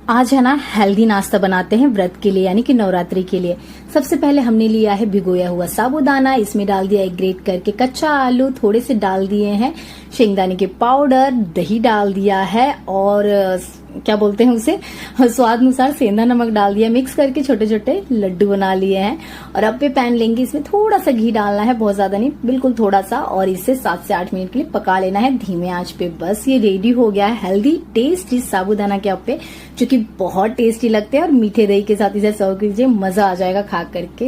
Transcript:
आज है ना हेल्दी नाश्ता बनाते हैं व्रत के लिए यानी कि नवरात्रि के लिए। सबसे पहले हमने लिया है भिगोया हुआ साबूदाना, इसमें डाल दिया है ग्रेट करके कच्चा आलू, थोड़े से डाल दिए हैं शेंगदाने के पाउडर, दही डाल दिया है और क्या बोलते हैं उसे स्वाद अनुसार सेंधा नमक डाल दिया। मिक्स करके छोटे छोटे लड्डू बना लिए हैं और अब पे पैन लेंगे, इसमें थोड़ा सा घी डालना है, बहुत ज्यादा नहीं, बिल्कुल थोड़ा सा, और इसे 7 से 8 मिनट के लिए पका लेना है धीमे आंच पे। बस ये रेडी हो गया है हेल्दी टेस्टी साबूदाना के अप्पे, जो कि बहुत टेस्टी लगते हैं और मीठे दही के साथ इसे सर्व कीजिए, मजा आ जाएगा खा करके।